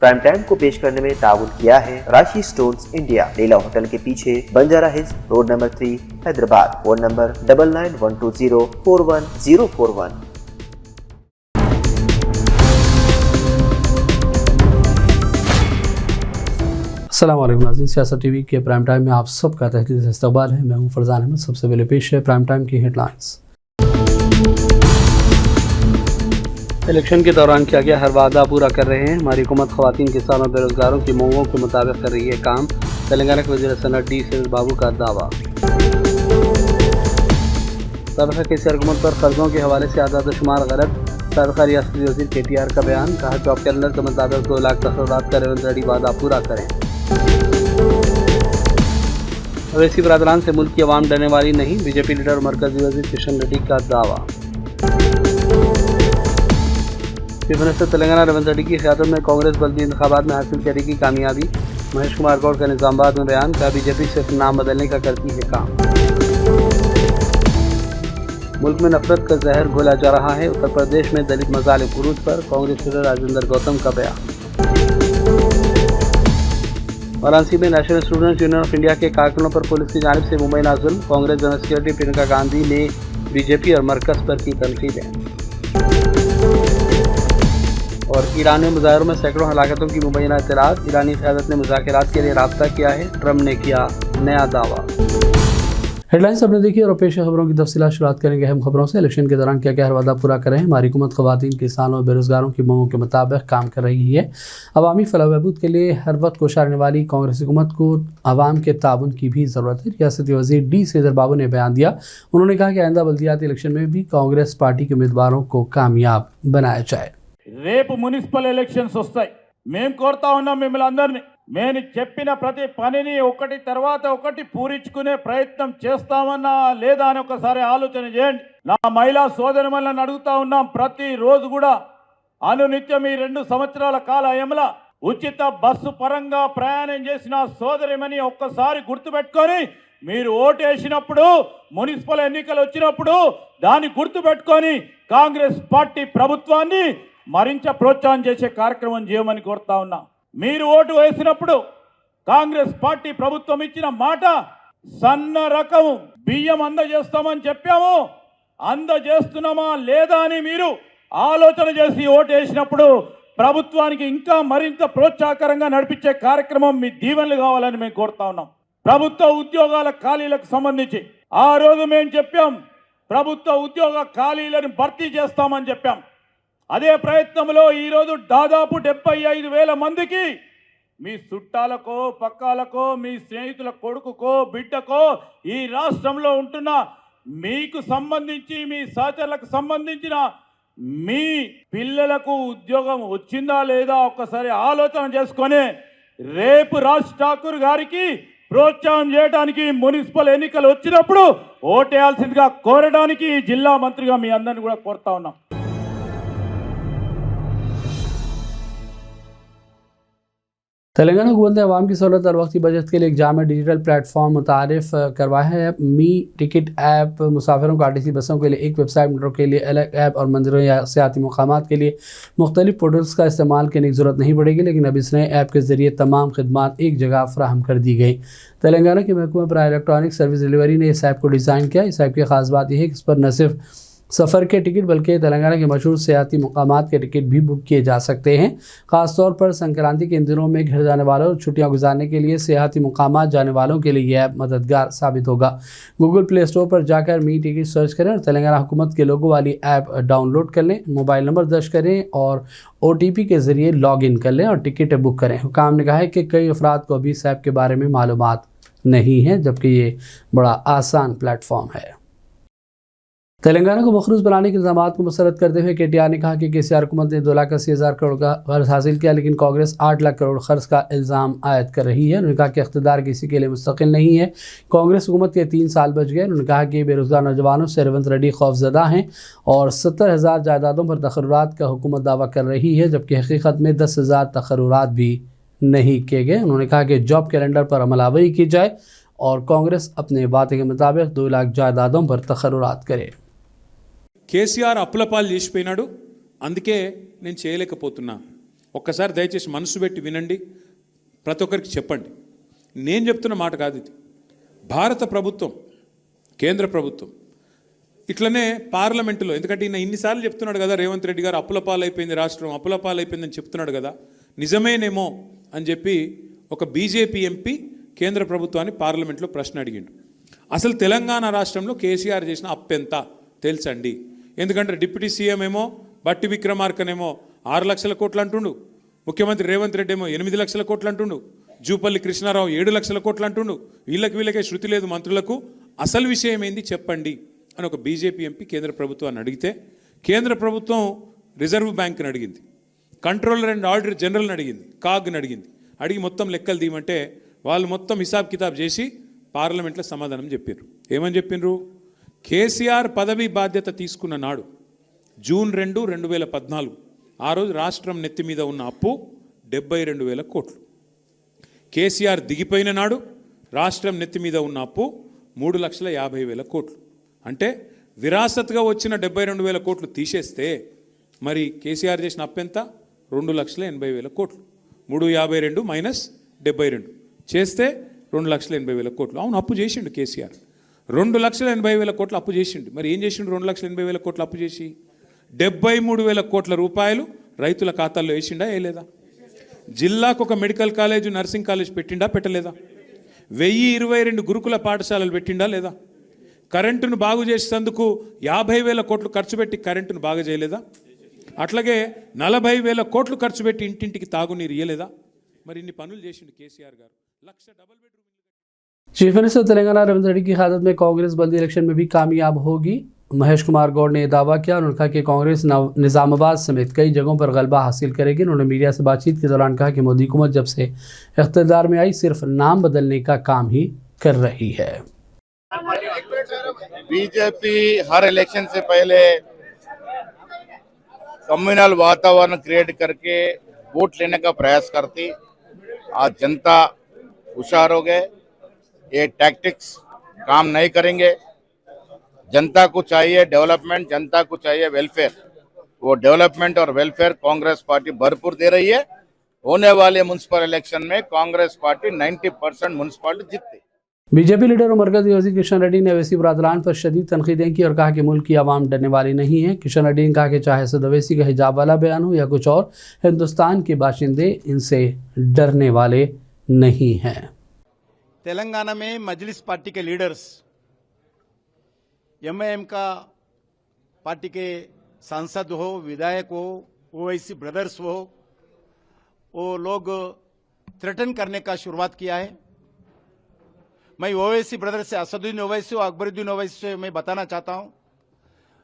Prime time को पेश करने में ताउन किया है राशि स्टोन्स इंडिया, लीला होटल के पीछे, Banjara hills, road number 3, Hyderabad. Phone number 9912041041। अस्सलाम वालेकुम नाज़रीन, सियासत टीवी के प्राइम टाइम में आप सबका तहरीर से इस्तकबाल है। मैं हूं फरजान अहमद। सबसे पहले पेश है प्राइम टाइम की हेडलाइंस। इलेक्शन के दौरान किया गया हर वादा पूरा कर रहे हैं हमारी हुकूमत। ख़वातीन, किसानों, बेरोजगारों की मांगों के मुताबिक कर रही है काम। तेलंगाना के वज़ीर सनअत डी श्रीधर बाबू का दावा। सबका केसीआर हुकूमत पर कर्जों के हवाले से आदाद शुमार गलत। सबका रियासती वज़ीर KTR का बयान, कहा जॉब कैलेंडर के मुताबिक 2 लाख तकर्रात का रेवंत रेड्डी वादा पूरा करें। अवैसी बरादरान से मुल्क की आवाम डरने वाली नहीं, बीजेपी लीडर और मरकजी वज़ीर किशन रेड्डी का दावा। चीफ मिनिस्टर तेलंगाना रेवंत रेड्डी की क़यादत में कांग्रेस बल्दी इंतखाबात में हासिल करेगी कामयाबी। महेश कुमार गौड़ का निज़ामाबाद में बयान, कहा बीजेपी सिर्फ नाम बदलने का करती है काम। मुल्क में नफरत का जहर घोला जा रहा है, उत्तर प्रदेश में दलित मजालिम उरूज पर कांग्रेस लीडर राजेंद्र गौतम का बयान। वाराणसी में national students union of India के कारकुनों पर पुलिस की जानिब से मुबैना जुल्म। कांग्रेस जनरल सेक्रेटरी प्रियंका गांधी ने बीजेपी और मरकज पर की तनकीदें। और ईरान में मुजाहरों में सैकड़ों हलाकतों की मुबैना इतलात। ईरानी क़यादत ने मुज़ाकरात के लिए राब्ता किया है, ट्रम्प ने किया नया दावा। हेडलाइंस आपने देखी और पेश खबरों की तफसीलात शुरुआत करेंगे अहम खबरों से। इलेक्शन के दौरान क्या क्या हर वादा पूरा करें हमारी हुकूमत। ख़वातीन, किसानों और बेरोजगारों की मांगों के मुताबिक काम कर रही है। अवामी फलाह बहबूद के लिए हर वक्त कोशिश करने वाली कांग्रेस हुकूमत को आवाम के ताउन की भी ज़रूरत है। रियासती वज़ीर डी श्रीधर बाबू ने बयान दिया। उन्होंने कहा कि आइंदा बल्दियाती इलेक्शन में भी कांग्रेस पार्टी के उम्मीदवारों को कामयाब बनाया जाए। రేపు మున్సిపల్ ఎలక్షన్స్ వస్తాయి। మేము కోరుతా ఉన్నాం మిమ్మల్ని అందరినీ, నేను చెప్పిన ప్రతి పనిని ఒకటి తర్వాత ఒకటి పూరించుకునే ప్రయత్నం చేస్తామన్నా లేదా అని ఒకసారి ఆలోచన చేయండి। నా మహిళా సోదరులను అడుగుతా ఉన్నాం, ప్రతి రోజు కూడా అనునిత్యం ఈ 2 సంవత్సరాల కాలయంలో ఉచిత బస్సు పరంగా ప్రయాణం చేసిన సోదరిమని ఒక్కసారి గుర్తుపెట్టుకొని మీరు ఓటు వేసినప్పుడు, మున్సిపల్ ఎన్నికలు వచ్చినప్పుడు దాన్ని గుర్తుపెట్టుకొని కాంగ్రెస్ పార్టీ ప్రభుత్వాన్ని మరింత ప్రోత్సాహం చేసే కార్యక్రమం చేయమని కోరుతా ఉన్నా। మీరు ఓటు వేసినప్పుడు కాంగ్రెస్ పార్టీ ప్రభుత్వం ఇచ్చిన మాట సన్న రకం బియ్యం అందజేస్తామని చెప్పాము, అందజేస్తున్నామా లేదా అని మీరు ఆలోచన చేసి ఓటు వేసినప్పుడు ప్రభుత్వానికి ఇంకా మరింత ప్రోత్సాహకరంగా నడిపించే కార్యక్రమం మీ దీవెనలు కావాలని మేము కోరుతా ఉన్నాం। ప్రభుత్వ ఉద్యోగాల ఖాళీలకు సంబంధించి ఆ రోజు మేము చెప్పాం, ప్రభుత్వ ఉద్యోగ ఖాళీలను భర్తీ చేస్తామని చెప్పాం। అదే ప్రయత్నంలో ఈరోజు దాదాపు 75,000 మందికి మీ చుట్టాలకో, పక్కాలకో, మీ స్నేహితుల కొడుకుకో, బిడ్డకో, ఈ రాష్ట్రంలో ఉంటున్న మీకు సంబంధించి మీ సహచరులకు సంబంధించిన మీ పిల్లలకు ఉద్యోగం వచ్చిందా లేదా ఒక్కసారి ఆలోచన చేసుకొని రేపు రాజ్ ఠాకూర్ గారికి ప్రోత్సాహం చేయడానికి మున్సిపల్ ఎన్నికలు వచ్చినప్పుడు ఓటేయాల్సిందిగా కోరడానికి జిల్లా మంత్రిగా మీ అందరిని కూడా కోరుతా ఉన్నాం। तेलंगाना हुकूमत ने अवाम की सहूलत और वक्ती बचत के लिए एक जामा डिजिटल प्लेटफॉर्म मुतारिफ करवाया है। मी टिकट ऐप मुसाफिरों को RTC बसों के लिए एक वेबसाइट, मेट्रो के लिए अलग ऐप और मंदिरों या सियाती मुकामात के लिए मुख्तलिफ पोर्टल्स का इस्तेमाल करने की ज़रूरत नहीं पड़ेगी, लेकिन अब इस नए ऐप के ज़रिए तमाम खदमात एक जगह फ्राहम कर दी गई। तेलंगाना के महकमा पर इलेक्ट्रॉनिक सर्विस डिलीवरी ने इस ऐप को डिज़ाइन किया। इस ऐप की ख़ास बात यह है कि इस पर न सिर्फ सफ़र के टिकट बल्कि तेलंगाना के मशहूर सियाती मुकामात के टिकट भी बुक किए जा सकते हैं। ख़ासतौर पर संक्रांति के इन दिनों में घर जाने वालों और छुट्टियां गुजारने के लिए सियाती मुकामात जाने वालों के लिए यह ऐप मददगार साबित होगा। गूगल प्ले स्टोर पर जाकर मी टिकट सर्च करें और तेलंगाना हुकूमत के लोगो वाली ऐप डाउनलोड कर लें। मोबाइल नंबर दर्ज करें और OTP के ज़रिए लॉगिन कर लें और टिकट बुक करें। हुकाम ने कहा है कि कई अफराद को अभी इस ऐप के बारे में मालूमात नहीं है, जबकि ये बड़ा आसान प्लेटफॉर्म है। तेलंगाना को मखरूज बनाने के इल्ज़ाम को मुस्तरद करते हुए KTR ने कहा कि KCR हुकूमत ने 2,80,000 करोड़ का कर्ज हासिल किया, लेकिन कांग्रेस 8 लाख करोड़ खर्च का इल्ज़ाम आयद कर रही है। उन्होंने कहा कि इख्तियार किसी के लिए मुस्तकिल नहीं है। कांग्रेस हुकूमत के 3 साल बच गए। उन्होंने कहा कि बेरोजगार नौजवानों से रेवंत रेड्डी खौफजदा हैं और 70,000 जायदादों पर तकर्रुरात का हुकूमत दावा कर रही है, जबकि हकीकत में 10,000 तकर्रुरात भी नहीं किए गए। उन्होंने कहा कि जॉब कैलेंडर पर अमलावरी की जाए और कांग्रेस अपने वादे के मुताबिक 2 लाख जायदादों पर तकर्रुरात करे। కేసీఆర్ అప్పుల పాలు చేసిపోయినాడు, అందుకే నేను చేయలేకపోతున్నా, ఒక్కసారి దయచేసి మనసు పెట్టి వినండి, ప్రతి ఒక్కరికి చెప్పండి. నేను చెప్తున్న మాట కాదు ఇది. భారత ప్రభుత్వం, కేంద్ర ప్రభుత్వం ఇట్లనే పార్లమెంటులో, ఎందుకంటే ఈయన ఇన్నిసార్లు చెప్తున్నాడు కదా, రేవంత్ రెడ్డి గారు అప్పుల పాలైపోయింది రాష్ట్రం, అప్పుల పాలైపోయిందని చెప్తున్నాడు కదా, నిజమేనేమో అని చెప్పి ఒక బీజేపీ ఎంపీ కేంద్ర ప్రభుత్వాన్ని పార్లమెంట్లో ప్రశ్న అడిగిండు. అసలు తెలంగాణ రాష్ట్రంలో కేసీఆర్ చేసిన అప్పెంత తెలుసండి? ఎందుకంటే డిప్యూటీ సీఎం ఏమో బట్టి విక్రమార్కనేమో 6 లక్షల కోట్లు అంటుండు, ముఖ్యమంత్రి రేవంత్ రెడ్డి ఏమో 8 లక్షల కోట్లు అంటుండు, జూపల్లి కృష్ణారావు 7 లక్షల కోట్లు అంటుండు. వీళ్ళకే శృతి లేదు మంత్రులకు. అసలు విషయం ఏంది చెప్పండి అని ఒక బీజేపీ ఎంపీ కేంద్ర ప్రభుత్వాన్ని అడిగితే, కేంద్ర ప్రభుత్వం రిజర్వ్ బ్యాంక్ని అడిగింది, కంట్రోలర్ అండ్ ఆడిటర్ జనరల్ని అడిగింది, కాగ్ని అడిగింది. అడిగి మొత్తం లెక్కలు తీయమంటే వాళ్ళు మొత్తం హిసాబ్ కితాబ్ చేసి పార్లమెంట్లో సమాధానం చెప్పారు. ఏమని చెప్పిండ్రు? కేసీఆర్ పదవి బాధ్యత తీసుకున్న నాడు జూన్ 2, 2014 ఆ రోజు రాష్ట్రం నెత్తి మీద ఉన్న అప్పు 72,000 కోట్లు. కేసీఆర్ దిగిపోయిన నాడు రాష్ట్రం నెత్తి మీద ఉన్న అప్పు 3,50,000 కోట్లు. అంటే విరాసత్గా వచ్చిన 72,000 కోట్లు తీసేస్తే మరి కేసీఆర్ చేసిన అప్పు ఎంత? 2,80,000 కోట్లు. 352 మైనస్ 72 చేస్తే 2,80,000 కోట్లు. అవును, అప్పు చేసిండు కేసీఆర్. 2,80,000 కోట్లు అప్పు చేసిండు. మరి ఏం చేసిండు? 2,80,000 కోట్లు అప్పు చేసి 73,000 కోట్ల రూపాయలు రైతుల ఖాతాల్లో వేసిండా వేయలేదా? జిల్లాకు ఒక మెడికల్ కాలేజ్, నర్సింగ్ కాలేజ్ పెట్టిండా పెట్టలేదా? 1,022 గురుకుల పాఠశాలలు పెట్టిండా లేదా? కరెంటును బాగు చేసేందుకు 50,000 కోట్లు ఖర్చు పెట్టి కరెంటును బాగా చేయలేదా? అట్లాగే 40,000 కోట్లు ఖర్చు పెట్టి ఇంటింటికి తాగునీరు ఇయ్యలేదా? మరి ఇన్ని పనులు చేసిండు కేసీఆర్ గారు. 1,00,000 double bedroom. Chief minister Telangana Revanth Reddy की क़यादत में कांग्रेस बल्दी इलेक्शन में भी कामयाब होगी। महेश कुमार गौड़ ने दावा किया। उन्होंने कहा कि कांग्रेस निज़ामाबाद समेत कई जगहों पर गलबा हासिल करेगी। उन्होंने मीडिया से बातचीत के दौरान कहा कि मोदी हुकूमत जब से इख्तियार में आई सिर्फ नाम बदलने का काम ही कर रही है। बीजेपी हर इलेक्शन से पहले कम्युनल वातावरण क्रिएट करके वोट लेने का प्रयास करती। आज जनता होशियार हो गए, ये टैक्टिक्स काम नहीं करेंगे। जनता को चाहिए डेवलपमेंट, जनता को चाहिए वेलफेयर। वो डेवलपमेंट और वेलफेयर कांग्रेस पार्टी भरपूर दे रही है। होने वाले म्युनिसिपल इलेक्शन में कांग्रेस पार्टी 90% म्युनिसिपलिटी जीतती। बीजेपी लीडर और मरकजी वज़ीर किशन रेड्डी ने ओवैसी बरादरान पर शदीद तनकीदें की और कहा कि मुल्क की आवाम डरने वाली नहीं है। किशन रेड्डी ने कहा कि चाहे असद ओवैसी का हिजाब वाला बयान हो या कुछ और, हिंदुस्तान के बाशिंदे इनसे डरने वाले नहीं हैं। तेलंगाना में मजलिस पार्टी के लीडर्स, एमआईएम का पार्टी के सांसद हो, विधायक हो, ओवैसी ब्रदर्स हो, वो लोग थ्रेटन करने का शुरुआत किया है। मैं ओवैसी ब्रदर्स से, असदुद्दीन ओवैसी और अकबरुद्दीन ओवैसी से मैं बताना चाहता हूं,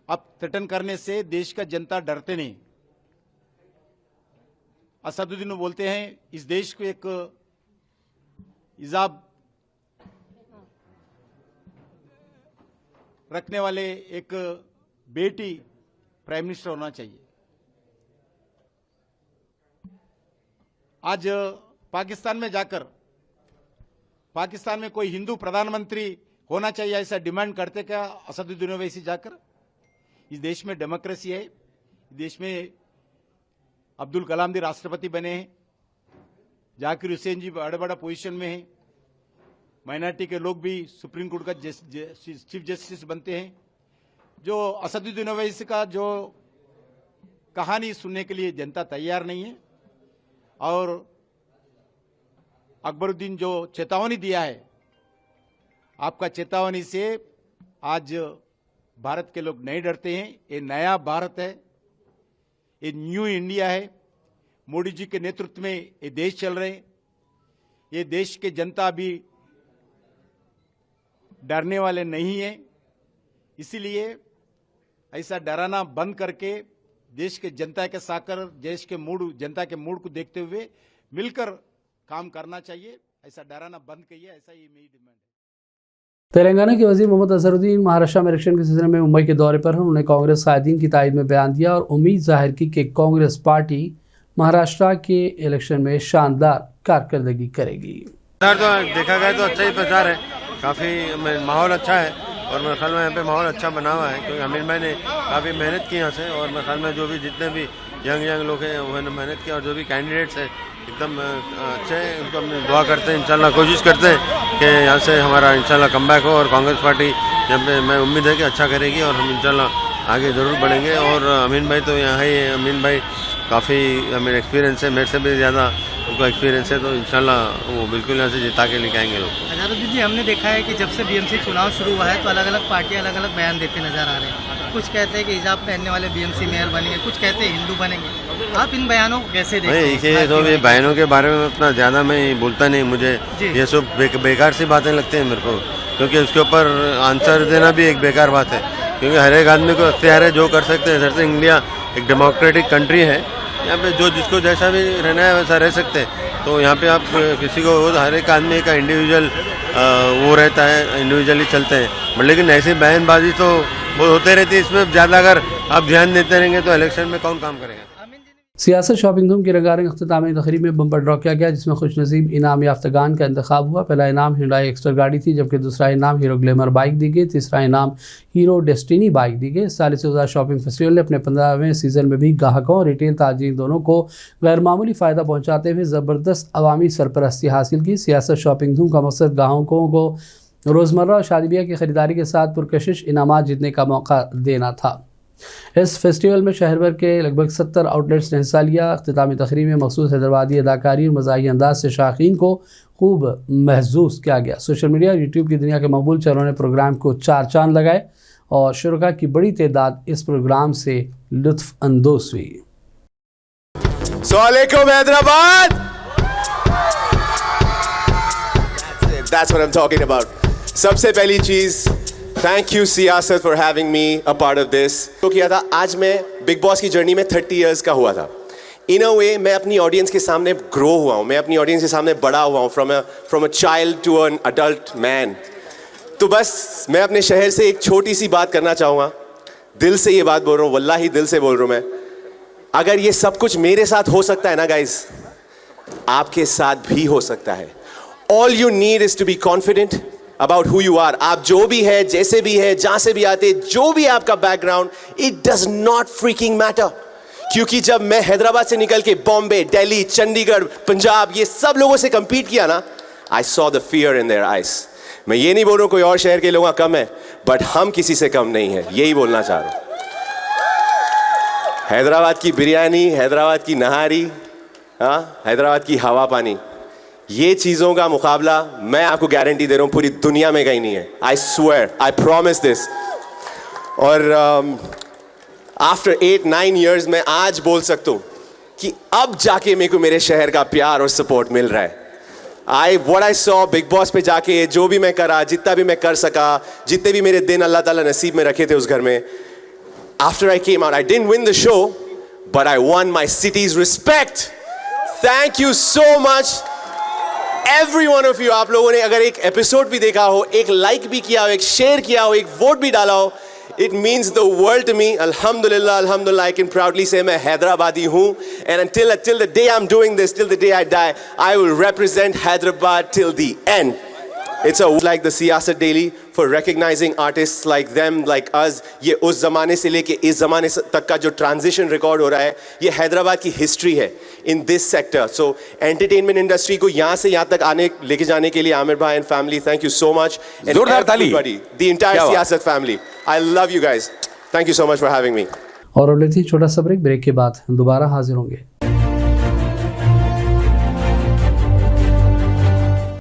अब थ्रेटन करने से देश का जनता डरते नहीं। असदुद्दीन बोलते हैं इस देश को एक हिजाब रखने वाले एक बेटी प्राइम मिनिस्टर होना चाहिए। आज पाकिस्तान में जाकर पाकिस्तान में कोई हिंदू प्रधानमंत्री होना चाहिए ऐसा डिमांड करते क्या असदुद्दीन ओवैसी जाकर? इस देश में डेमोक्रेसी है, इस देश में अब्दुल कलाम जी राष्ट्रपति बने हैं, जाकिर हुसैन जी बड़ा बड़ा पोजीशन में हैं, माइनॉरिटी के लोग भी सुप्रीम कोर्ट का चीफ जस्टिस बनते हैं। जो असदुद्दीन ओवैसी का जो कहानी सुनने के लिए जनता तैयार नहीं है। और अकबरुद्दीन जो चेतावनी दिया है, आपका चेतावनी से आज भारत के लोग नहीं डरते हैं। ये नया भारत है, ये न्यू इंडिया है। मोदी जी के नेतृत्व में ये देश चल रहे हैं। ये देश के जनता भी डरने वाले नहीं है। इसीलिए ऐसा डराना बंद करके देश के जनता के साकर, देश के मूड, जनता के मूड को देखते हुए मिलकर काम करना चाहिए। ऐसा डराना बंद करिए, ऐसा ही मेरी डिमांड है। तेलंगाना के वजीर मोहम्मद अजहरुद्दीन महाराष्ट्र में इलेक्शन के सिलसिले में मुंबई के दौरे पर हैं। उन्होंने कांग्रेस कायदीन की तायद में बयान दिया और उम्मीद जाहिर की कि कांग्रेस पार्टी महाराष्ट्र के इलेक्शन में शानदार कारकर्दगी करेगी। तो देखा गया तो अच्छा ही प्रचार है, काफ़ी माहौल अच्छा है और मेरे ख्याल में यहाँ पे माहौल अच्छा बना हुआ है, क्योंकि अमीर भाई ने काफ़ी मेहनत की यहाँ से। और मेरे ख्याल में जो भी जितने भी यंग लोग हैं, उन्होंने मेहनत की, और जो भी कैंडिडेट्स हैं एकदम अच्छे हैं, उनको हम दुआ करते हैं, इंशाल्लाह कोशिश करते हैं कि यहाँ से हमारा इंशाल्लाह कमबैक हो, और कांग्रेस पार्टी यहाँ पे मैं उम्मीद है कि अच्छा करेगी, और हम इंशाल्लाह आगे ज़रूर बढ़ेंगे। और अमीन भाई तो यहाँ ही, अमीन भाई काफ़ी हमें एक्सपीरियंस है, मेरे से भी ज़्यादा उनको एक्सपीरियंस है, तो इंशाल्लाह वो बिल्कुल यहाँ से जिता के लेके आएंगे लोग। अजहरुद्दीन जी, हमने देखा है कि जब से बीएमसी चुनाव शुरू हुआ है तो अलग अलग पार्टियां अलग अलग बयान देते नजर आ रहे हैं। कुछ कहते हैं कि हिजाब पहनने वाले बीएमसी मेयर बनेंगे, कुछ कहते हैं हिंदू बनेंगे। आप इन बयानों को कैसे देखते हैं? ये तो ये बयानों के बारे में उतना ज़्यादा मैं बोलता नहीं, मुझे ये सब बेकार सी बातें लगती हैं मेरे को, क्योंकि उसके ऊपर आंसर देना भी एक बेकार बात है, क्योंकि हर एक आदमी को अख्तियार है जो कर सकते हैं। जैसे इंडिया एक डेमोक्रेटिक कंट्री है, यहाँ पे जो जिसको जैसा भी रहना है वैसा रह सकते हैं। तो यहाँ पे आप किसी को, हर एक आदमी का इंडिविजुअल वो रहता है, इंडिविजुअली चलते हैं, लेकिन ऐसी बयानबाजी तो वो होते रहती है। इसमें ज़्यादा अगर आप ध्यान देते रहेंगे तो इलेक्शन में कौन काम करेगा। सियासत शॉपिंग धूम की रंगारंग अख्तामी तकरीब में बम्पर ड्रॉ किया गया, जिसमें खुश नसीब इनाम याफ्तागान का इंतखाब हुआ। पहला इनाम हिंडाई एक्स्टर गाड़ी थी, जबकि दूसरा इनाम हीरो ग्लैमर बाइक दी गई, तीसरा इनाम हीरो डेस्टिनी बाइक दी गई। इस साल से शॉपिंग फेस्टिवल ने अपने 15वें सीज़न में भी ग्राहकों और रिटेल ताजीर दोनों को गैर मामूली फ़ायदा पहुँचाते हुए ज़बरदस्त अवामी सरपरस्ती हासिल की। सियासत शॉपिंग धूम का मकसद ग्राहकों को रोज़मर्रा और शादी ब्याह की ख़रीदारी के साथ पुरकशिश इनामात जीतने का मौका देना था। इस फेस्टिवल में शहर भर के लगभग 70 आउटलेट्स ने हिस्सा लिया। अख्तामी तकरीब में मखसूस हैदराबादी अदाकारी और मज़ाही अंदाज से शायकीन को खूब महसूस किया गया। सोशल मीडिया और यूट्यूब की दुनिया के मकबूल चैनलों ने प्रोग्राम को 4 चांद लगाए और शुरका की बड़ी तादाद इस प्रोग्राम से लुत्फ़ अंदोज़ हुई। Assalamualaikum Hyderabad. That's what I'm talking about. सबसे पहली चीज, थैंक यू सियासत for having me a part of this. तो किया था, आज मैं बिग बॉस की जर्नी में 30 इयर्स का हुआ था। इन अ वे मैं अपनी ऑडियंस के सामने ग्रो हुआ हूँ, मैं अपनी ऑडियंस के सामने बड़ा हुआ हूँ, from a child to an adult man. तो बस मैं अपने शहर से एक छोटी सी बात करना चाहूँगा, दिल से ये बात बोल रहा हूँ, वल्लाही दिल से बोल रहा हूँ मैं। अगर ये सब कुछ मेरे साथ हो सकता है ना गाइज, आपके साथ भी हो सकता है। All you need is to be confident about who you are. आप जो भी है, जैसे भी है, जहां से भी आते, जो भी आपका background, it does not freaking matter. क्योंकि जब मैं हैदराबाद से निकल के बॉम्बे, दिल्ली, चंडीगढ़, पंजाब, ये सब लोगों से कंपीट किया ना, I saw the fear in their eyes. मैं ये नहीं बोल रहा हूं कोई और शहर के लोग कम है, बट हम किसी से कम नहीं है, यही बोलना चाह रहा हूं। हैदराबाद की बिरयानी, हैदराबाद की नहारी, हाँ, हैदराबाद की हवा पानी, ये चीज़ों का मुकाबला मैं आपको गारंटी दे रहा हूँ पूरी दुनिया में कहीं नहीं है। I swear, I promise this. और आफ्टर 8-9 ईयर्स मैं आज बोल सकता हूँ कि अब जाके मेरे को मेरे शहर का प्यार और सपोर्ट मिल रहा है। What I saw big boss पे जाके, जो भी मैं करा, जितना भी मैं कर सका, जितने भी मेरे दिन अल्लाह ताला नसीब में रखे थे उस घर में, after I came out, I didn't win the show, but I won my city's respect. Thank you so much every one of you. आप लोगों ने अगर एक एपिसोड भी देखा हो, एक लाइक भी किया हो, एक शेयर किया हो, एक वोट भी डाला हो, it means the world to me. अल्हम्दुलिल्लाह, अल्हम्दुलिल्लाह, आई कैन प्राउडली से मैं हैदराबादी हूँ। And until the day I'm doing this, till the day I die, I will represent Hyderabad till the end. It's like the Siyasat Daily for recognizing artists like them, like us. ये उस ज़माने से लेके इस ज़माने तक का जो ट्रांजिशन रिकॉर्ड हो रहा है, ये हैदराबाद की हिस्ट्री है in this sector. So entertainment industry को यहाँ से यहाँ तक लेके जाने के लिए आमिर भाई and family, thank you so much. जोरदार ताली। द एंटायर सियासत family, I love you guys, thank you so much for having me. और अब लेते हैं छोटा सा ब्रेक के बाद दोबारा हाजिर होंगे।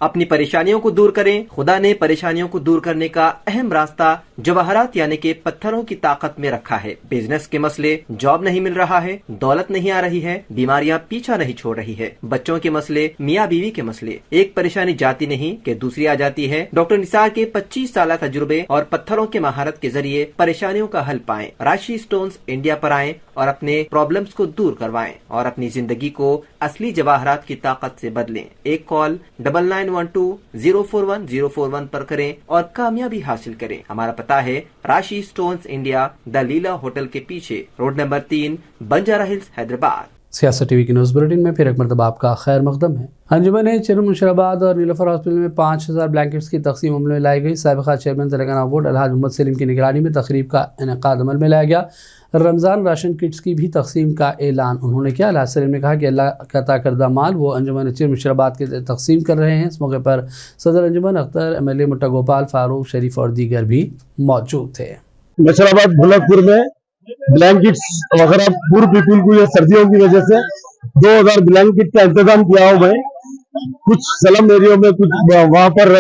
अपनी परेशानियों को दूर करें। खुदा ने परेशानियों को दूर करने का अहम रास्ता जवाहरात यानी के पत्थरों की ताकत में रखा है। बिजनेस के मसले, जॉब नहीं मिल रहा है, दौलत नहीं आ रही है, बीमारियां पीछा नहीं छोड़ रही है, बच्चों के मसले, मियाँ बीवी के मसले, एक परेशानी जाती नहीं कि दूसरी आ जाती है। डॉक्टर निसार के 25 साल तजुर्बे और पत्थरों के महारत के जरिए परेशानियों का हल पाएं। राशि स्टोन्स इंडिया पर आएं और अपने प्रॉब्लम्स को दूर करवाएं और अपनी जिंदगी को असली जवाहरात की ताकत से बदलें। एक कॉल 9912-041-041 पर करें और कामयाबी हासिल करें। हमारा पता है राशि stones India, the Leela hotel के पीछे, road number 3, Banjara hills, Hyderabad. सियासत टीवी की न्यूज़ बुलेटिन में फिर एक मरतबा आपका खैर मकदम है। अंजुमन ने चेयरमैन मुशराबाद और नीलोफर हॉस्पिटल में 5000 ब्लैंकेट्स की तकसीम अमल में लाई गई। साबिक़ा चेयरमैन तेलंगाना बोर्ड अलहाज मोहम्मद सलीम की निगरानी में तकरीब का इनेकाद अमल में लाया गया। रमज़ान राशन किट्स की भी तकसीम का ऐलान उन्होंने किया। अलहाज सलीम ने कहा कि अल्लाह का अता करदा माल वो अंजुमन चेयरमैन मुशराबाद के तकसीम कर रहे हैं। इस मौके पर सदर अंजुमन अख्तर, MLA मुट्टा गोपाल, फारूक शरीफ और दीगर भी मौजूद थे। मुशराबाद भुलकपुर में ब्लैंकेट्स वगैरह पूर पीपल को ये सर्दियों की वजह से 2000 ब्लैंकेट का इंतजाम किया हूँ मैं। कुछ स्लम एरियो में, कुछ वहाँ पर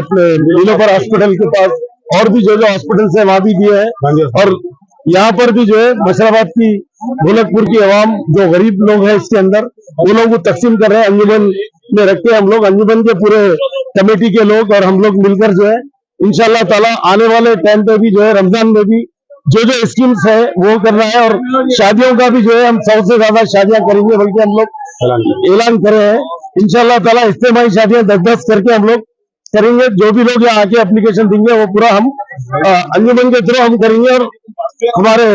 नीलोफर हॉस्पिटल के पास और भी जो हॉस्पिटल है वहाँ भी दिए हैं। और यहाँ पर भी जो है मुशराबाद की भुलकपुर की आवाम जो गरीब लोग हैं इसके अंदर वो लोग को तकसीम कर रहे हैं। अंजुमन में रखते हैं हम लोग, अंजुमन के पूरे कमेटी के लोग और हम लोग मिलकर जो है इंशाल्लाह ताला आने वाले टाइम पे भी जो है रमजान में भी जो स्कीम्स है वो करना है। और शादियों का भी जो है हम 100 से ज्यादा शादियां करेंगे, बल्कि हम लोग ऐलान करे हैं इंशाल्लाह ताला इज्तिमाई शादियां 10-10 करके हम लोग करेंगे। जो भी लोग यहाँ आके एप्लीकेशन देंगे वो पूरा हम अंजुमन के थ्रू हम करेंगे। और हमारे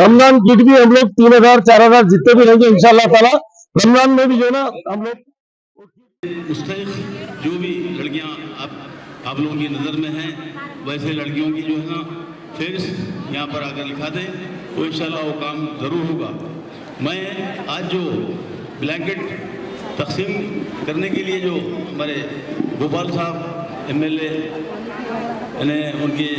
रमजान किट भी हम लोग 3000-4000 जितने भी रहेंगे इंशाल्लाह ताला रमजान में भी जो है ना हम लोग मुस्तहिक जो भी लड़कियां आप लोगों की नज़र में हैं वैसे लड़कियों की जो है ना फेरिस्त यहाँ पर आकर लिखा दें तो इंशाल्लाह वो काम ज़रूर होगा। मैं आज जो ब्लैंकेट तकसीम करने के लिए जो हमारे गोपाल साहब MLA ने उनके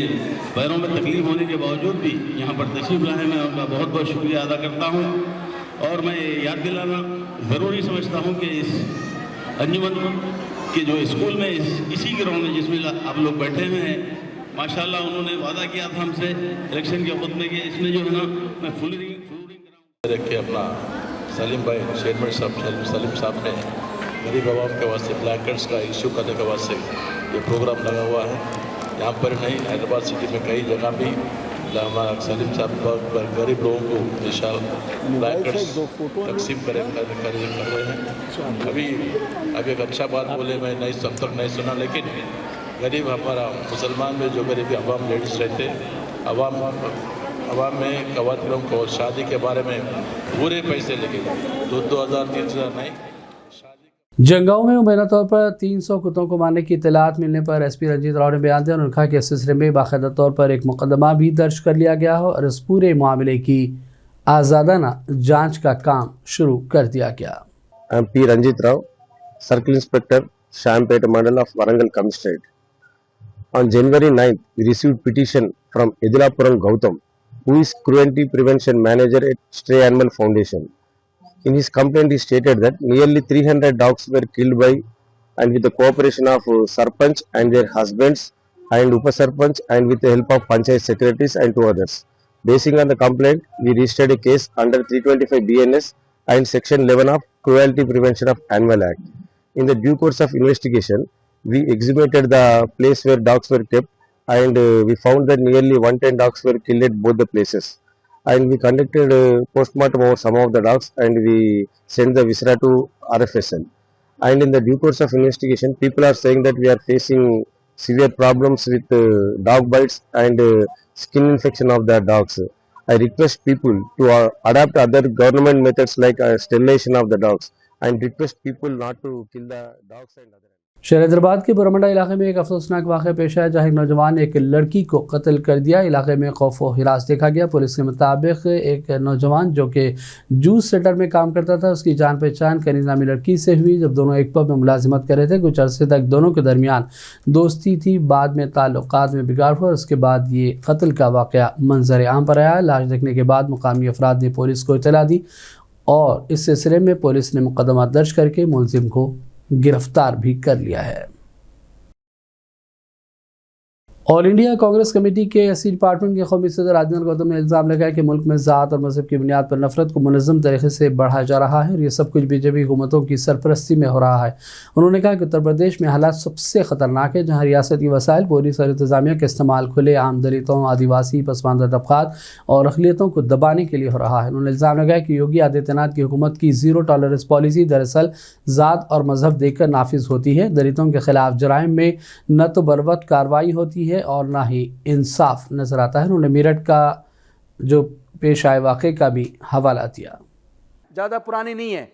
पैरों में तकलीफ होने के बावजूद भी यहाँ पर तशरीफ़ लाए, मैं उनका बहुत बहुत शुक्रिया अदा करता हूँ। और मैं याद दिलाना ज़रूरी समझता हूँ कि इस अंजुमन के जो स्कूल में इसी ग्राउंड में जिसमें आप लोग बैठे हुए हैं माशाल्लाह उन्होंने वादा किया था हमसे इलेक्शन के खुतबे के, इसमें जो है ना मैं फुल रिंग रख के अपना सलीम भाई चेयरमैन साहब सलीम साहब ने गरीब आवाम के वास्ते ब्लैंकेट्स का इशू करने के वास्ते ये प्रोग्राम लगा हुआ है। यहाँ पर नहीं, हैदराबाद सिटी में कई जगह भी हमारा सलीम साहब गरीब लोगों को विशाल ब्लैंकेट्स तकसीम कर रहे हैं। अभी एक अच्छा बात बोले, मैं नहीं सब तक नहीं सुना, लेकिन गरीब हमारा मुसलमान में जो गरीब अवाम लेडीज़ रहते अवाम में ख़वातीनों को शादी के बारे में पूरे पैसे लेके 2,000-3,000 नहीं। जंगाओं में मुबैना तौर पर 300 कुत्तों को मारने की इतलात मिलने पर SP रंजीत राव ने बयान दिया। उन्होंने कहा कि इस सिलसिले में बाकायदा तौर पर एक मुकदमा भी दर्ज कर लिया गया हो और इस पूरे मामले की आज़ादाना जांच का काम शुरू कर दिया गया। P. Ranjit Rao, Circle Inspector, Shampet Mandal of Warangal Commissionerate. On January 9th, we received petition from Edilapuram Gautam, who is Cruelty Prevention Manager at Stray Animal Foundation. In his complaint, he stated that nearly 300 dogs were killed by and with the cooperation of Sarpanch and their husbands and Upasarpanch and with the help of Panchayat secretaries and 2 others. Basing on the complaint, we registered a case under 325 BNS and Section 11 of Cruelty Prevention of Animal Act. In the due course of investigation, we exhumated the place where dogs were kept and we found that nearly 110 dogs were killed at both the places. And we conducted postmortem over some of the dogs and we sent the viscera to RFSL. And in the due course of investigation, people are saying that we are facing severe problems with dog bites and skin infection of the dogs. I request people to adapt other government methods like sterilization of the dogs and request people not to kill the dogs and other. शहर हैदराबाद के बुरमंडा इलाके में एक अफसोसनाक वाक़या पेश आया जहाँ एक नौजवान ने एक लड़की को कत्ल कर दिया। इलाके में खौफ व हिरास देखा गया। पुलिस के मुताबिक एक नौजवान जो कि जूस सेंटर में काम करता था, उसकी जान पहचान कनीज नामी लड़की से हुई। जब दोनों एक पब में मुलाजिमत कर रहे थे, कुछ अरसे तक दोनों के दरमियान दोस्ती थी। बाद में ताल्लुकात में बिगाड़ हुआ। उसके बाद ये कत्ल का वाक़या मंजर आम पर आया। लाश देखने के बाद मुकामी अफराद ने पुलिस को इतला दी और इस सिलसिले में पुलिस ने मुकदमा दर्ज करके मुलजिम को गिरफ्तार भी कर लिया है। ऑल इंडिया कांग्रेस कमेटी के एससी डिपार्टमेंट के कौमी सदर राजेंद्र गौतम ने इल्ज़ाम लगाया कि मुल्क में ज़ात और मज़हब की बुनियाद पर नफरत को मुनज़्ज़म तरीके से बढ़ाया जा रहा है और ये सब कुछ बीजेपी हुकूमतों की सरपरस्ती में हो रहा है। उन्होंने कहा कि उत्तर प्रदेश में हालात सबसे ख़तरनाक है, जहाँ रियासती वसाइल पुलिस और इंतज़ामिया का इस्तेमाल खुले आम दलितों, आदिवासी, पसमानदा तबक़ात और अक़लियतों को दबाने के लिए हो रहा है। उन्होंने इल्ज़ाम लगाया कि योगी आदित्यनाथ की हुकूमत की ज़ीरो टॉलरेंस पॉलिसी दरअसल ज़ात और मज़हब देखकर नाफिज होती है। दलितों के ख़िलाफ़ जराइम में न तो बरवक्त कार्रवाई होती है और न ही इंसाफ नज़र आता है। उन्होंने मेरठ का जो पेश आए वाक़े का भी हवाला दिया। ज़्यादा पुरानी नहीं है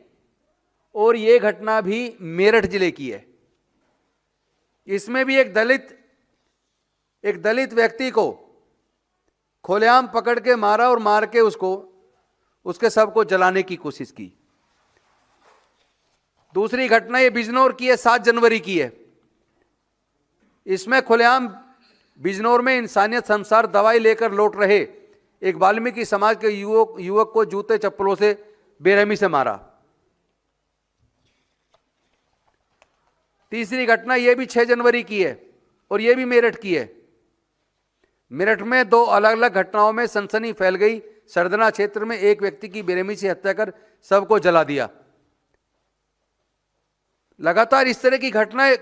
और ये घटना भी मेरठ जिले की है। इसमें भी एक दलित व्यक्ति को खुलेआम पकड़ के मारा और मार के उसके शव को जलाने की कोशिश की। दूसरी घटना ये बिजनौर की है, 7 जनवरी की है। इसमें खुलेआम बिजनौर में इंसानियत शमशार दवाई लेकर लौट रहे एक वाल्मीकि समाज के युवक को जूते चप्पलों से बेरहमी से मारा। तीसरी घटना यह भी 6 जनवरी की है और यह भी मेरठ की है। मेरठ में 2 अलग अलग घटनाओं में सनसनी फैल गई। सरदना क्षेत्र में एक व्यक्ति की बेरहमी से हत्या कर शव को जला दिया। लगातार इस तरह की घटनाएं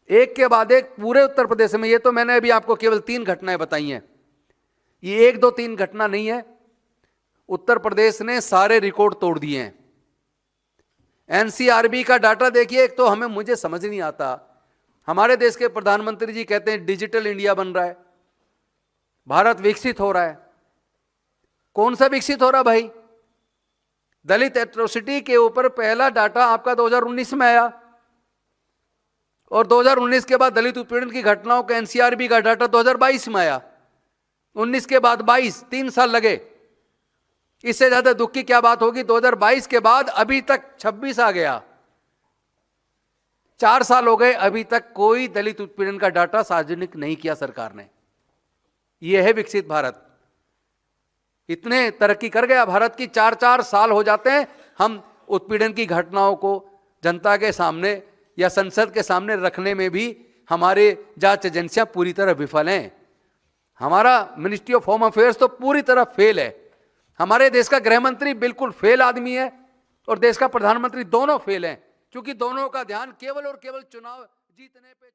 एक के बाद एक पूरे उत्तर प्रदेश में। ये तो मैंने अभी आपको केवल 3 घटनाएं बताई हैं। ये 1, 2, 3 घटना नहीं है। उत्तर प्रदेश ने सारे रिकॉर्ड तोड़ दिए हैं। एनसीआरबी का डाटा देखिए। एक तो मुझे समझ नहीं आता, हमारे देश के प्रधानमंत्री जी कहते हैं डिजिटल इंडिया बन रहा है, भारत विकसित हो रहा है। कौन सा विकसित हो रहा भाई? दलित एट्रोसिटी के ऊपर पहला डाटा आपका 2019 में आया और 2019 के बाद दलित उत्पीड़न की घटनाओं का एनसीआरबी का डाटा 2022 में आया। 19 के बाद 22, 3 साल लगे। इससे ज्यादा दुख की क्या बात होगी? 2022 के बाद अभी तक 26 आ गया, 4 साल हो गए, अभी तक कोई दलित उत्पीड़न का डाटा सार्वजनिक नहीं किया सरकार ने। यह है विकसित भारत। इतने तरक्की कर गया भारत की, 4-4 साल हो जाते हैं हम उत्पीड़न की घटनाओं को जनता के सामने या संसद के सामने रखने में भी हमारे जांच एजेंसियां पूरी तरह विफल हैं। हमारा मिनिस्ट्री ऑफ होम अफेयर्स तो पूरी तरह फेल है। हमारे देश का गृह मंत्री बिल्कुल फेल आदमी है और देश का प्रधानमंत्री दोनों फेल हैं, क्योंकि दोनों का ध्यान केवल और केवल चुनाव जीतने पे।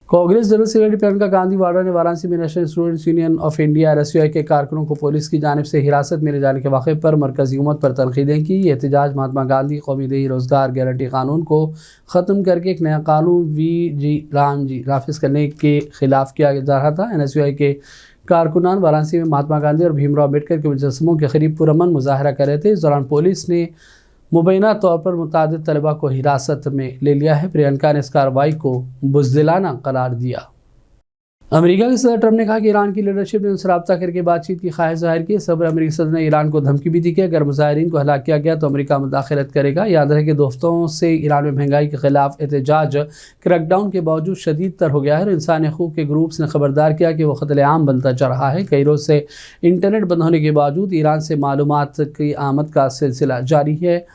कांग्रेस जनरल सेक्रेटरी प्रियंका गांधी वाड्रा ने वाराणसी में national students union of India RSUI के कारकुनों को पुलिस की जानिब से हिरासत में ले जाने के वाक़े पर मरकज़ी हुकूमत पर तनकीदें की। ये एहतजाज महात्मा गांधी कौमी देही रोज़गार गारंटी कानून को ख़त्म करके एक नया कानून VG रामजी नाफिज करने के ख़िलाफ़ किया जा रहा था। NSUI के कारकुनान वाराणसी में महात्मा गांधी और भीमराव अम्बेडकर के मुजस्समों के करीब पुरअमन मुजाहरा कर रहे थे। इस दौरान पुलिस ने मुबैना तौर पर मुतादिद तलबा को हिरासत में ले लिया है। प्रियंका ने इस कार्रवाई को बुज़दिलाना करार दिया। अमेरिका के सदर ट्रंप ने कहा कि ईरान की लीडरशिप ने उनसे रब्ता करके बातचीत की ख्वाहिश जाहिर की। सदर अमेरिकी सदर ने ईरान को धमकी भी दी कि अगर मुजाहिरीन को हलाक किया गया तो अमेरिका मुदाखलत करेगा। याद रहे कि 2 हफ्तों से ईरान में महंगाई के खिलाफ एहतजाज क्रैकडाउन के बावजूद शदीद तर हो गया है और इंसानी हकूक़ के ग्रुप्स ने खबरदार किया कि वह ख़तरे-आम बनता जा रहा है। कई रोज़ से इंटरनेट बंद होने के बावजूद ईरान से मालूमात की आमद का सिलसिला जारी है।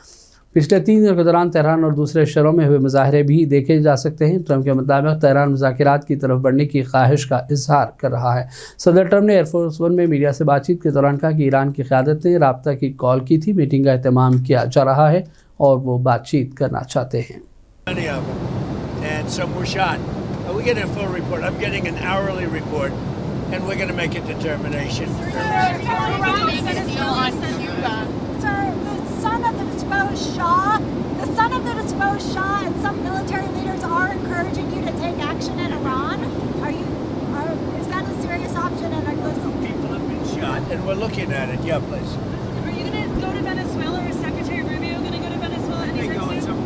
पिछले 3 दिनों के दौरान तेहरान और दूसरे शहरों में हुए मुजाहरे भी देखे जा सकते हैं। ट्रंप के मुताबिक तेहरान मुज़ाकरात की तरफ बढ़ने की ख्वाहिश का इजहार कर रहा है। सदर ट्रंप ने एयरफोर्स 1 में मीडिया से बातचीत के दौरान कहा कि ईरान की क़यादत ने राब्ता की कॉल की थी, मीटिंग का एहतमाम किया जा रहा है और वो बातचीत करना चाहते हैं। The son of the disposed Shah and some military leaders are encouraging you to take action in Iran. Is that a serious option? And people have been shot, and we're looking at it. Yeah, please. Are you going to go to Venezuela, or is Secretary Rubio going to go to Venezuela anytime soon?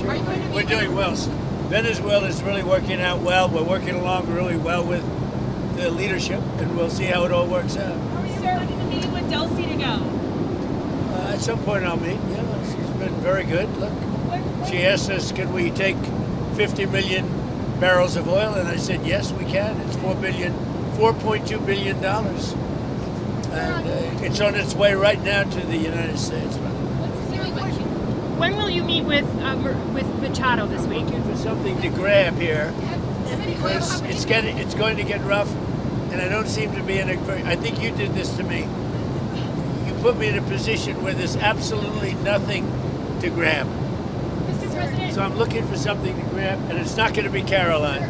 Are you going to We're doing well. Venezuela is really working out well. We're working along really well with the leadership, and we'll see how it all works out. Are you expecting the meeting with Delcy to go? At some point I'll meet. Yeah, she's been very good. Look, she asked us, can we take 50 million barrels of oil? And I said, yes, we can. It's $4.2 billion. And it's on its way right now to the United States. When will you meet with Machado this week? Looking for something to grab here because it's going to get rough, and I don't seem to be in a very. I think you did this to me. Put me in a position where there's absolutely nothing to grab. Mr. President. So I'm looking for something to grab, and it's not going to be Caroline.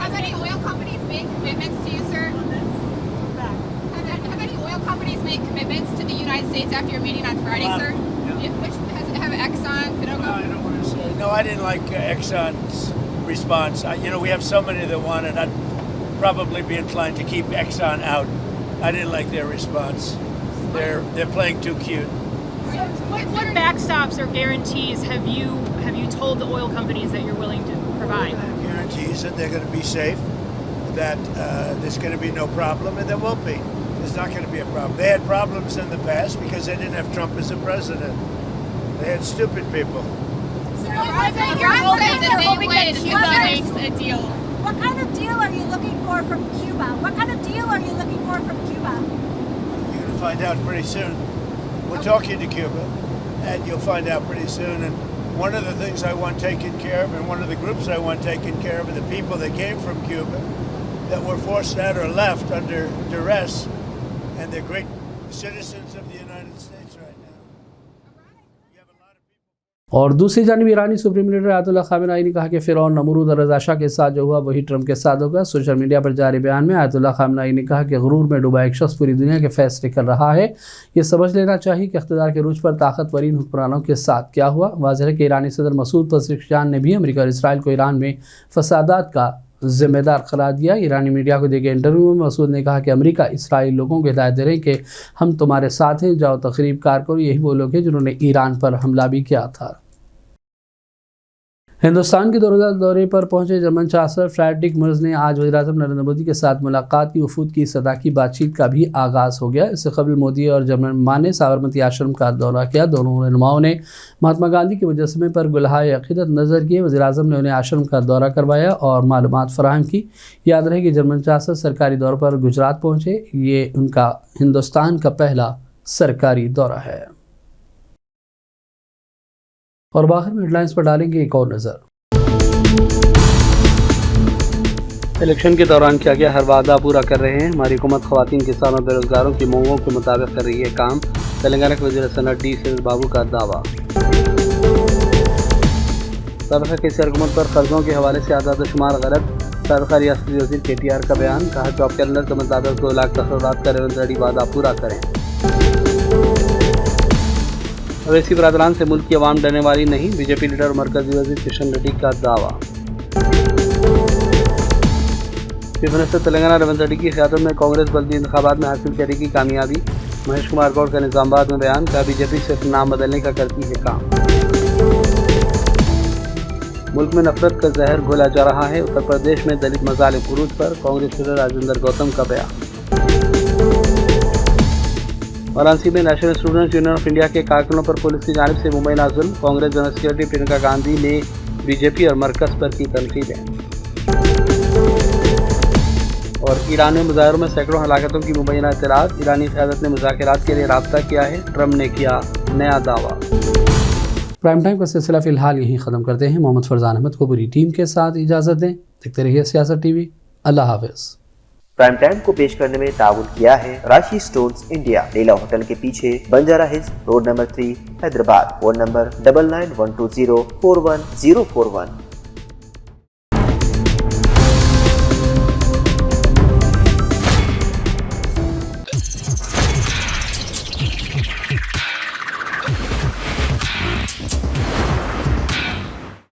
Have any oil companies made commitments to you, sir? Have any oil companies made commitments to the United States after your meeting on Friday, sir? Yeah. Which have Exxon, Conoco? No, I don't want to say. No, I didn't like Exxon's response. We have so many that want it. I'd probably be inclined to keep Exxon out. I didn't like their response. they're playing too cute. What backstops or guarantees have you told the oil companies that you're willing to provide? Guarantees that they're going to be safe, that there's going to be no problem, and there won't be. There's not going to be a problem. They had problems in the past because they didn't have Trump as a president. They had stupid people. You're hoping that they win, Cuba makes a deal. What kind of deal are you looking for from Cuba? What kind of deal are you looking for from Cuba? You're going to find out pretty soon. We're talking to Cuba, and you'll find out pretty soon. And one of the things I want taken care of, and one of the groups I want taken care of, are the people that came from Cuba that were forced out or left under duress, and they're great citizens of the United States right now. और दूसरी जानिब ईरानी supreme leader Ayatollah Khamenei ने कहा कि फिरौन नमरूद और रज़ा शाह के साथ जो हुआ वही ट्रंप के साथ होगा। सोशल मीडिया पर जारी बयान में आयतुल्लाह खामेनेई ने कहा कि गुरूर में डूबा एक शख्स पूरी दुनिया के फैसले कर रहा है। ये समझ लेना चाहिए कि इख्तियार के रूज पर ताकतवरीन हुक्मरानों के साथ क्या हुआ। वाज़ेह है कि ईरानी सदर मसूद पज़ेश्कियान ने भी अमेरिका और इसराइल को ईरान में फसादात का जिम्मेदार करार दिया। ईरानी मीडिया को दिए गए इंटरव्यू में मसूद ने कहा कि अमेरिका इसराइल लोगों को हिदायत दे रहे हैं कि हम तुम्हारे साथ हैं, जाओ तकरीब कार करो। यही वो लोग हैं जिन्होंने ईरान पर हमला भी किया था। हिंदुस्तान के दौरे पर पहुंचे जर्मन चांसलर फ्रेडरिक मर्ज ने आज वज़ीर-ए-आज़म नरेंद्र मोदी के साथ मुलाकात की। वफूद की सतह की बातचीत का भी आगाज़ हो गया। इससे कबल मोदी और जर्मन मां ने साबरमती आश्रम का दौरा किया। दोनों रहनुमाओं ने महात्मा गांधी के मुजस्समे पर गुलहाए अक़ीदत नज़र किए। वज़ीर-ए-आज़म ने उन्हें आश्रम का दौरा करवाया और मालूमात फराहम की। याद रहे कि जर्मन चांसलर सरकारी दौरे पर गुजरात पहुँचे। ये उनका हिंदुस्तान का पहला सरकारी दौरा है। और बाहर में हेडलाइंस पर डालेंगे एक और नज़र। इलेक्शन के दौरान किया गया हर वादा पूरा कर रहे हैं। हमारी हुकूमत ख़वातीन, किसानों, बेरोजगारों की मांगों के मुताबिक कर रही है काम। तेलंगाना के वज़ीर सनअत डी सुरेश बाबू का दावा। साबिक़ा केसीआर हुकूमत पर कर्जों के हवाले से आदाद शुमार गलत। साबिक़ा रियासती वज़ीर KTR का बयान। कहा जॉब कैलेंडर के मुताबिक 2 लाख तकरीबात का रेवंत रेड्डी वादा पूरा करें। अवैसी बरादरान से मुल्क की आवाम डरने वाली नहीं। बीजेपी लीडर और मरकजी वज़ीर किशन रेड्डी का दावा। चीफ मिनिस्टर तेलंगाना रेवंत रेड्डी की क़यादत में कांग्रेस बल्दी इंतखाबात में हासिल करेगी कामयाबी। महेश कुमार गौड़ का निज़ामाबाद में बयान। कहा बीजेपी सिर्फ नाम बदलने का करती है काम। मुल्क में नफरत का जहर घोला जा रहा है। उत्तर प्रदेश में दलित मज़ालिम उरूज पर कांग्रेस लीडर राजेंद्र गौतम का बयान। वाराणसी में national students union of India के कारकुनों पर पुलिस की जानिब से मुबैना जुल्म। कांग्रेस जनरल सेक्रेटरी प्रियंका गांधी ने बीजेपी और मरकज पर की तनकीदें। और ईरान में मुजाहरों में सैकड़ों हलाकतों की मुबैना इतलात। ईरानी क़यादत ने मुज़ाकरात के लिए राब्ता किया है। ट्रंप ने किया नया दावा। प्राइम टाइम का सिलसिला फ़िलहाल यहीं ख़त्म करते हैं। मोहम्मद फरजान अहमद को पूरी टीम के साथ इजाज़त दें। देखते रहिए सियासत TV। अल्लाह हाफ़िज़। प्राइम टाइम को पेश करने में ताउन किया है राशि स्टोन्स इंडिया, लीला होटल के पीछे, Banjara hills road number 3, Hyderabad. Phone number 9912041041।